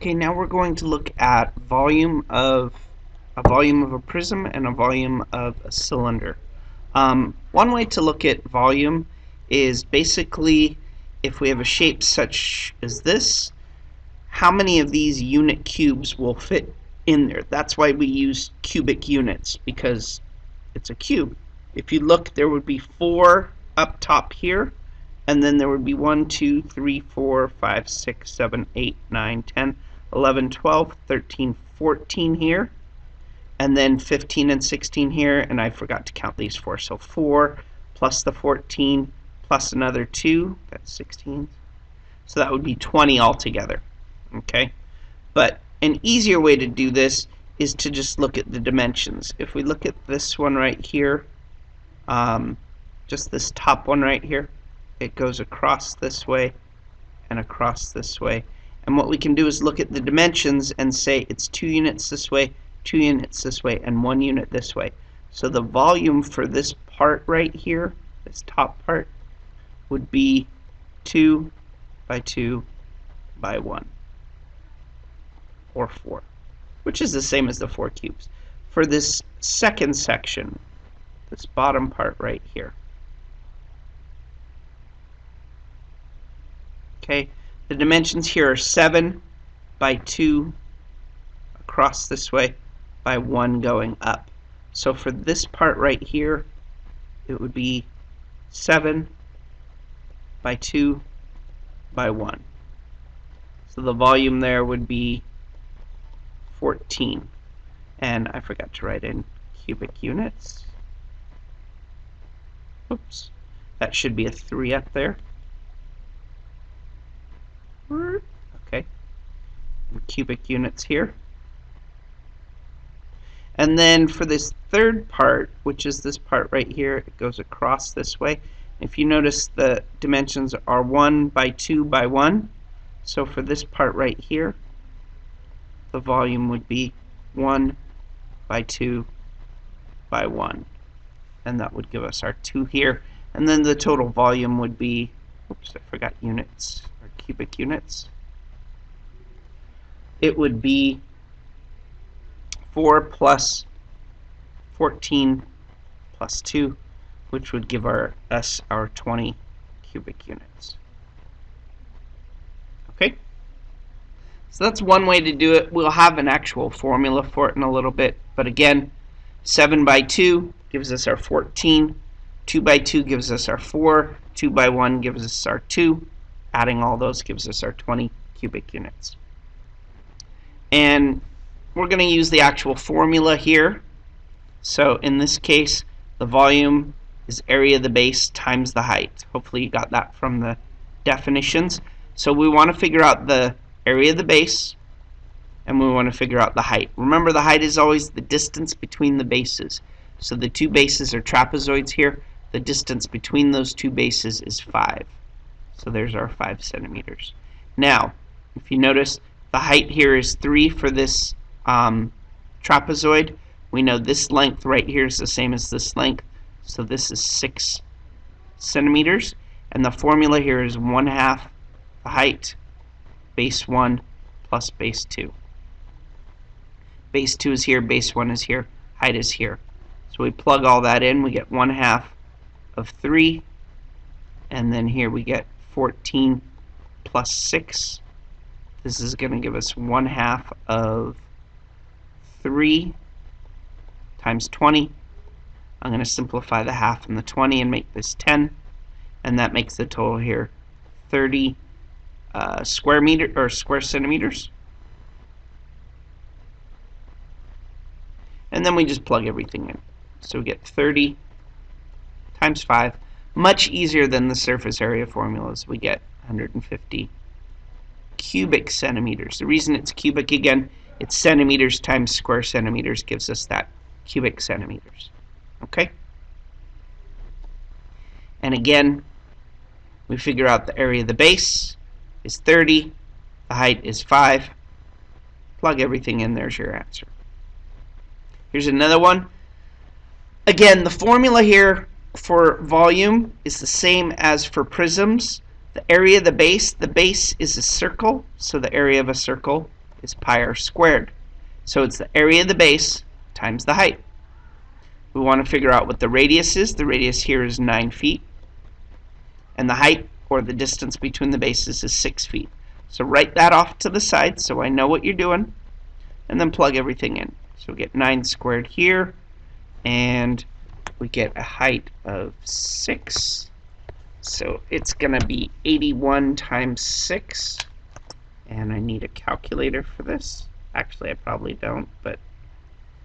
Okay, now we're going to look at a volume of a prism and a volume of a cylinder. One way to look at volume is basically if we have a shape such as this, how many of these unit cubes will fit in there. That's why we use cubic units, because it's a cube. If you look, there would be 4 up top here, and then there would be 1, 2, 3, 4, 5, 6, 7, 8, 9, 10, 11, 12, 13, 14 here, and then 15 and 16 here, and I forgot to count these 4. So 4 plus the 14 plus another 2, that's 16. So that would be 20 altogether. Okay, but an easier way to do this is to just look at the dimensions. If we look at this one right here, just this top one right here, it goes across this way and across this way. And what we can do is look at the dimensions and say it's 2 units this way, 2 units this way, and 1 unit this way. So the volume for this part right here, this top part, would be 2 by 2 by 1, or 4, which is the same as the 4 cubes. For this second section, this bottom part right here, okay, the dimensions here are 7 by 2 across this way by 1 going up. So for this part right here, it would be 7 by 2 by 1. So the volume there would be 14. And I forgot to write in cubic units. Oops. That should be a 3 up there. Okay. And cubic units here. And then for this third part, which is this part right here, it goes across this way. If you notice, the dimensions are 1 by 2 by 1. So for this part right here, the volume would be 1 by 2 by 1. And that would give us our 2 here. And then the total volume would be, oops, I forgot units, or cubic units. It would be 4 plus 14 plus 2, which would give us our 20 cubic units. Okay? So that's one way to do it. We'll have an actual formula for it in a little bit. But again, 7 by 2 gives us our 14. 2 by 2 gives us our 4. 2 by 1 gives us our 2. Adding all those gives us our 20 cubic units. And we're going to use the actual formula here. So in this case, the volume is area of the base times the height. Hopefully you got that from the definitions. So we want to figure out the area of the base, and we want to figure out the height. Remember, the height is always the distance between the bases. So the 2 bases are trapezoids here. The distance between those 2 bases is 5. So there's our 5 centimeters. Now, if you notice, the height here is 3 for this trapezoid. We know this length right here is the same as this length. So this is 6 centimeters. And the formula here is 1/2 the height, base 1 plus base 2. Base 2 is here, base 1 is here, height is here. So we plug all that in, we get 1/2 of 3, and then here we get 14 plus 6. This is going to give us 1/2 of 3 times 20. I'm going to simplify the half and the 20 and make this 10, and that makes the total here 30 square centimeters. And then we just plug everything in. So we get 30 times 5. Much easier than the surface area formulas. We get 150 cubic centimeters. The reason it's cubic, again, it's centimeters times square centimeters gives us that cubic centimeters. Okay? And again, we figure out the area of the base is 30, the height is 5. Plug everything in, there's your answer. Here's another one. Again, the formula here for volume is the same as for prisms. The area of the base is a circle, so the area of a circle is pi r squared. So it's the area of the base times the height. We want to figure out what the radius is. The radius here is 9 feet. And the height, or the distance between the bases, is 6 feet. So write that off to the side so I know what you're doing. And then plug everything in. So we get 9 squared here. And we get a height of 6. So it's going to be 81 times 6. And I need a calculator for this. Actually, I probably don't, but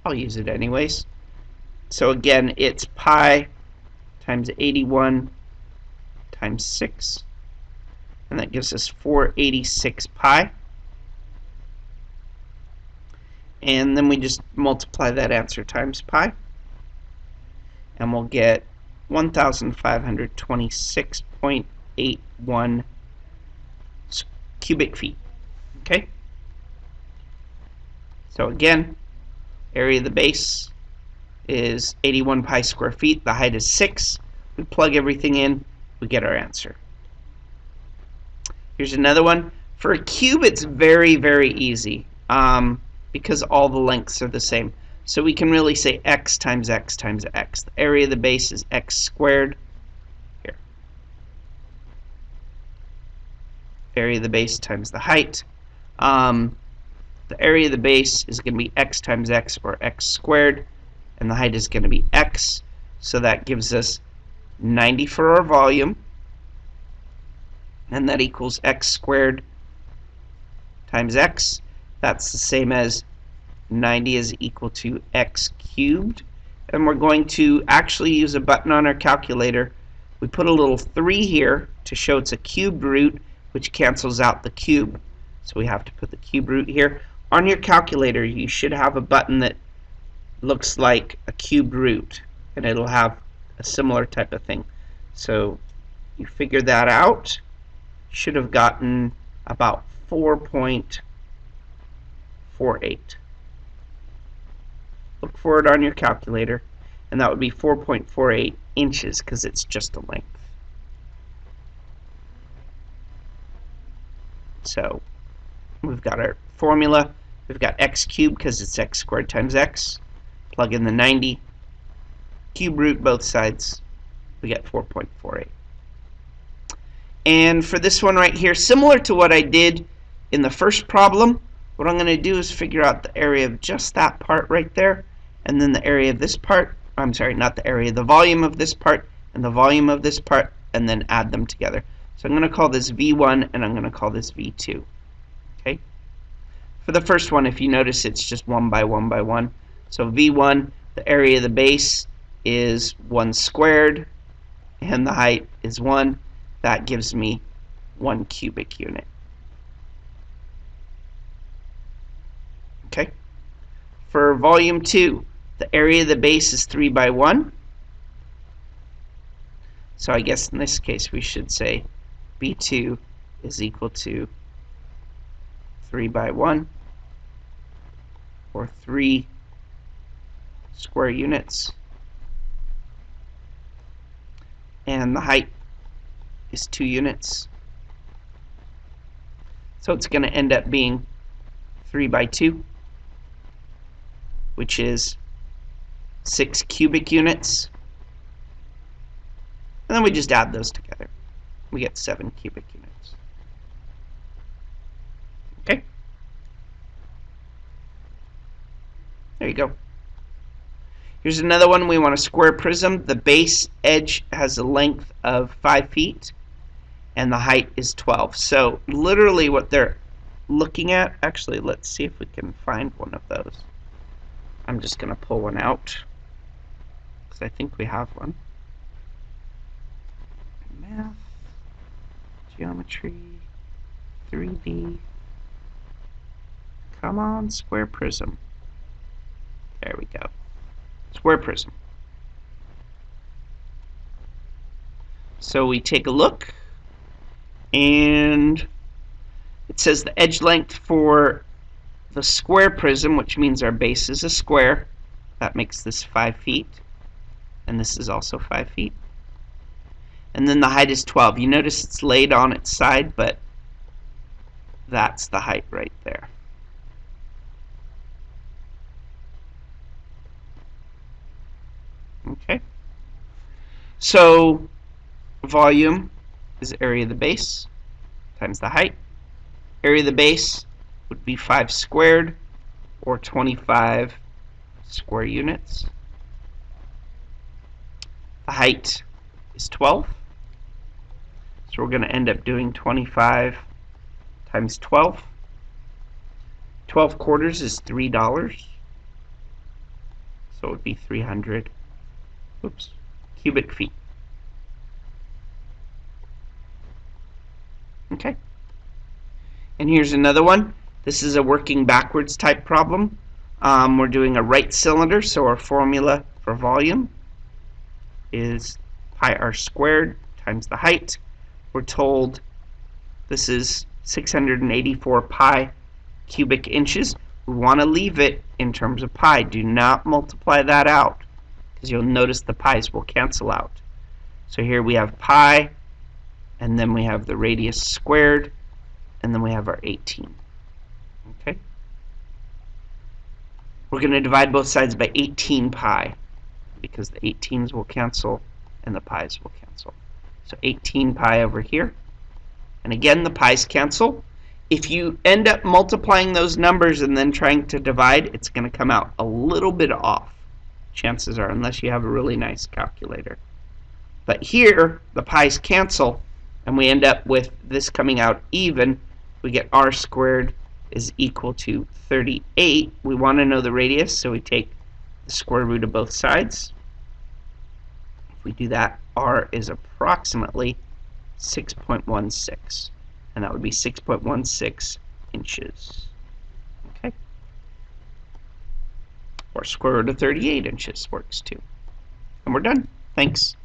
I'll use it anyways. So again, it's pi times 81 times 6. And that gives us 486 pi. And then we just multiply that answer times pi. And we'll get 1,526.81 cubic feet. Okay? So again, area of the base is 81 pi square feet. The height is 6. We plug everything in, we get our answer. Here's another one. For a cube, it's very, very easy because all the lengths are the same. So we can really say x times x times x. The area of the base is x squared. Here. Area of the base times the height. The area of the base is going to be x times x, or x squared. And the height is going to be x. So that gives us 90 for our volume. And that equals x squared times x. That's the same as 90 is equal to x cubed. And we're going to actually use a button on our calculator. We put a little 3 here to show it's a cubed root, which cancels out the cube. So we have to put the cube root here. On your calculator, you should have a button that looks like a cubed root, and it'll have a similar type of thing. So you figure that out. Should have gotten about 4.48. Look for it on your calculator, and that would be 4.48 inches because it's just a length. So we've got our formula. We've got x cubed because it's x squared times x. Plug in the 90. Cube root both sides. We get 4.48. And for this one right here, similar to what I did in the first problem, what I'm going to do is figure out the area of just that part right there, and then the area of this part. I'm sorry, not the area, the volume of this part, and the volume of this part, and then add them together. So I'm going to call this V1, and I'm going to call this V2. Okay. For the first one, if you notice, it's just 1 by 1 by 1. So V1, the area of the base is 1 squared, and the height is 1. That gives me 1 cubic unit. Okay. For volume 2, the area of the base is 3 by 1. So I guess in this case we should say B2 is equal to 3 by 1, or 3 square units. And the height is 2 units. So it's going to end up being 3 by 2, which is 6 cubic units. And then we just add those together. We get 7 cubic units. Okay? There you go. Here's another one. We want a square prism. The base edge has a length of 5 feet, and the height is 12. So literally what they're looking at, actually let's see if we can find one of those. I'm just going to pull one out, because I think we have one. Math, geometry, 3D. Come on, square prism. There we go. Square prism. So we take a look, and it says the edge length for the square prism, which means our base is a square. That makes this 5 feet, and this is also 5 feet. And then the height is 12. You notice it's laid on its side, but that's the height right there. Okay. So volume is area of the base times the height. Area of the base would be 5 squared, or 25 square units. The height is 12. So we're going to end up doing 25 times 12. 12 quarters is $3. So it would be 300 cubic feet. Okay. And here's another one. This is a working backwards type problem. We're doing a right cylinder, so our formula for volume is pi r squared times the height. We're told this is 684 pi cubic inches. We want to leave it in terms of pi. Do not multiply that out, because you'll notice the pi's will cancel out. So here we have pi, and then we have the radius squared, and then we have our 18. Okay? We're going to divide both sides by 18 pi, because the 18s will cancel and the pi's will cancel. So 18 pi over here. And again, the pi's cancel. If you end up multiplying those numbers and then trying to divide, it's going to come out a little bit off, chances are, unless you have a really nice calculator. But here, the pi's cancel, and we end up with this coming out even. We get r squared is equal to 38. We want to know the radius, so we take the square root of both sides. If we do that, r is approximately 6.16. And that would be 6.16 inches. Okay? Or square root of 38 inches works too. And we're done. Thanks.